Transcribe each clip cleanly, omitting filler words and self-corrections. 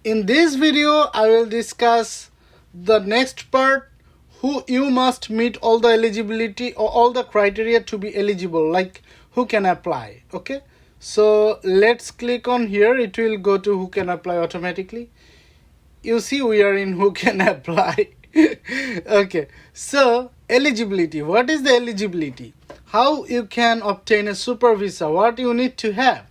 In this video, I will discuss the next part, who you must meet all the eligibility or all the criteria to be eligible, like who can apply. Okay, so let's click on here. It will go to who can apply automatically. You see we are in who can apply. Okay, so eligibility. What is the eligibility? How you can obtain a super visa? What you need to have?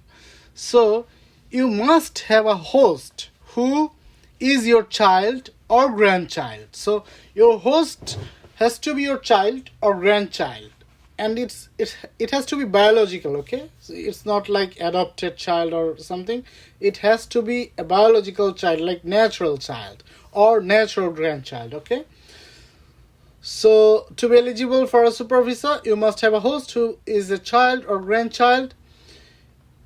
So you must have a host who is your child or grandchild. So your host has to be your child or grandchild, and it has to be biological. Okay, so it's not like adopted child or something. It has to be a biological child, like natural child or natural grandchild. Okay, so to be eligible for a super visa, you must have a host who is a child or grandchild,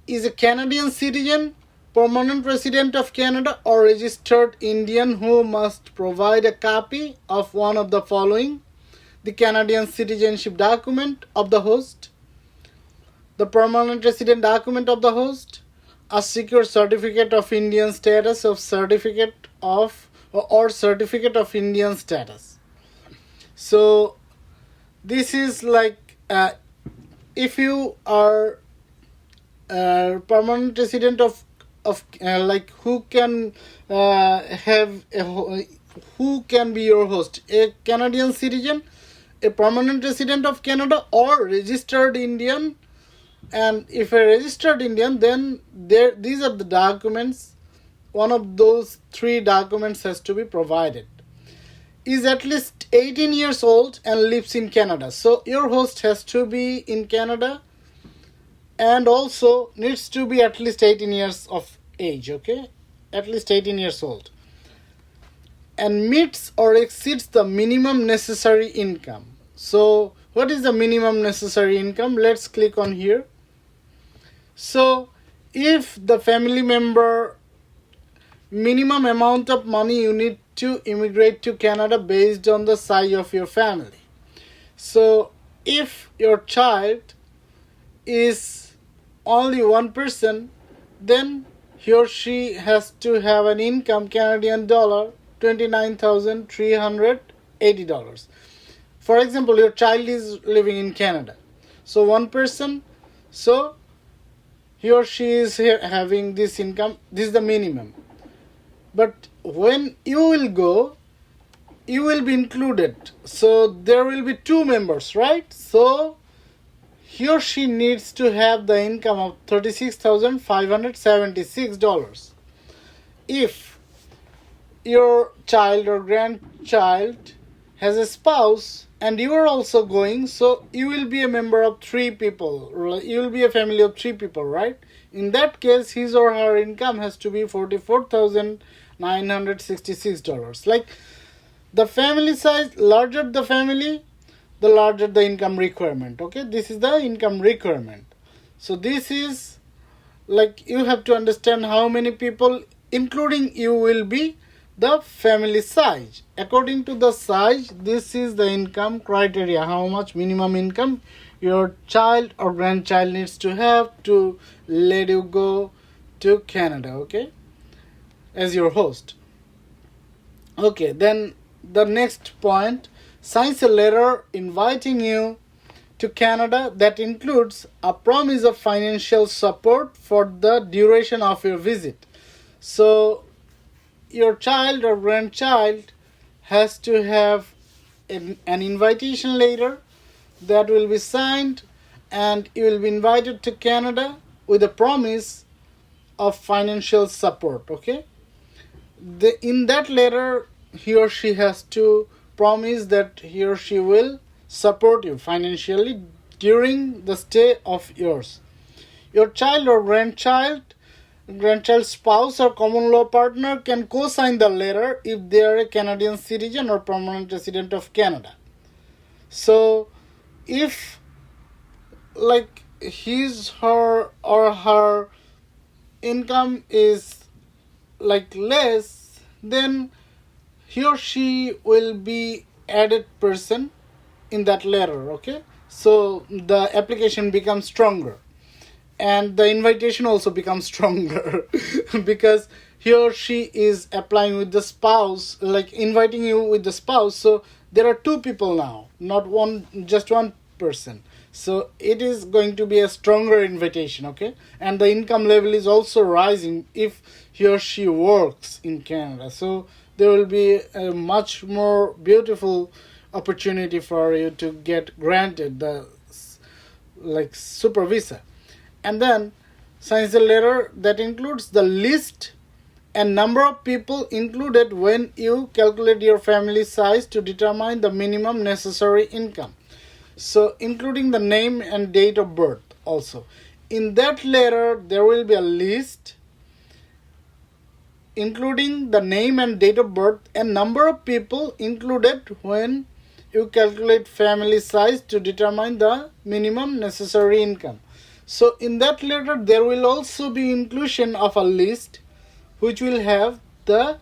is a Canadian citizen, permanent resident of Canada, or registered Indian, who must provide a copy of one of the following: the Canadian citizenship document of the host, the permanent resident document of the host, a secure certificate of Indian status or certificate of Indian status. So this is like if you are permanent resident of like who can who can be your host: a Canadian citizen, a permanent resident of Canada, or registered Indian. And if a registered Indian, then these are the documents. One of those three documents has to be provided. Is at least 18 years old and lives in Canada. So your host has to be in Canada and also needs to be at least 18 years of age. Okay, at least 18 years old, and meets or exceeds the minimum necessary income. So what is the minimum necessary income? Let's click on here. So if the family member, minimum amount of money you need to immigrate to Canada based on the size of your family. So if your child is only one person, then he or she has to have an income Canadian dollar $29,380. For example, your child is living in Canada, so one person, so he or she is here having this income. This is the minimum. But when you will go, you will be included. So there will be two members, right? So he or she needs to have the income of $36,576. If your child or grandchild has a spouse and you are also going, so you will be a member of three people. You will be a family of three people, right? In that case, his or her income has to be $44,966. Like, the family size, larger the family, the larger the income requirement. Okay, this is the income requirement. So this is like, you have to understand how many people including you will be, the family size. According to the size, this is the income criteria, how much minimum income your child or grandchild needs to have to let you go to Canada, okay, as your host. Okay, then the next point: signs a letter inviting you to Canada that includes a promise of financial support for the duration of your visit. So your child or grandchild has to have an invitation letter that will be signed, and you will be invited to Canada with a promise of financial support. Okay, in that letter, he or she has to promise that he or she will support you financially during the stay of yours. Your child or grandchild's spouse or common law partner can co-sign the letter if they are a Canadian citizen or permanent resident of Canada. So if like his, her, or her income is like less, then he or she will be added person in that letter. Okay, so the application becomes stronger and the invitation also becomes stronger because he or she is applying with the spouse, like inviting you with the spouse, so there are two people now, not one, just one person. So it is going to be a stronger invitation, okay? And the income level is also rising if he or she works in Canada. So there will be a much more beautiful opportunity for you to get granted the like super visa. And then signs the letter that includes the list and number of people included when you calculate your family size to determine the minimum necessary income. So including the name and date of birth also. In that letter there will be a list including the name and date of birth and number of people included when you calculate family size to determine the minimum necessary income. So in that letter there will also be inclusion of a list which will have the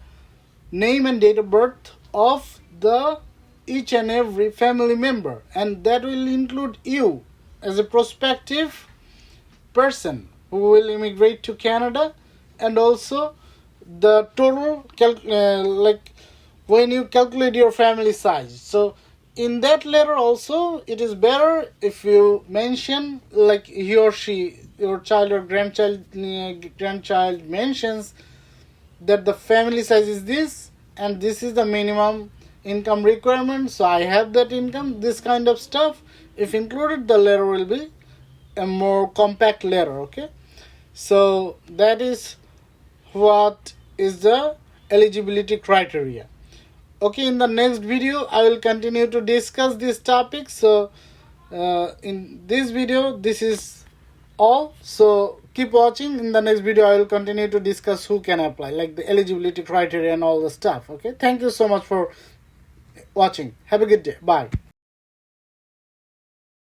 name and date of birth of the each and every family member, and that will include you as a prospective person who will immigrate to Canada, and also the total like when you calculate your family size. So in that letter also it is better if you mention, like he or she, your child or grandchild mentions that the family size is this and this is the minimum income requirement, so I have that income, this kind of stuff. If included, the letter will be a more compact letter, okay? So that is what is the eligibility criteria. Okay, in the next video I will continue to discuss this topic. So in this video this is all, so keep watching. In the next video I will continue to discuss who can apply, like the eligibility criteria and all the stuff. Okay, thank you so much for watching. Have a good day. Bye.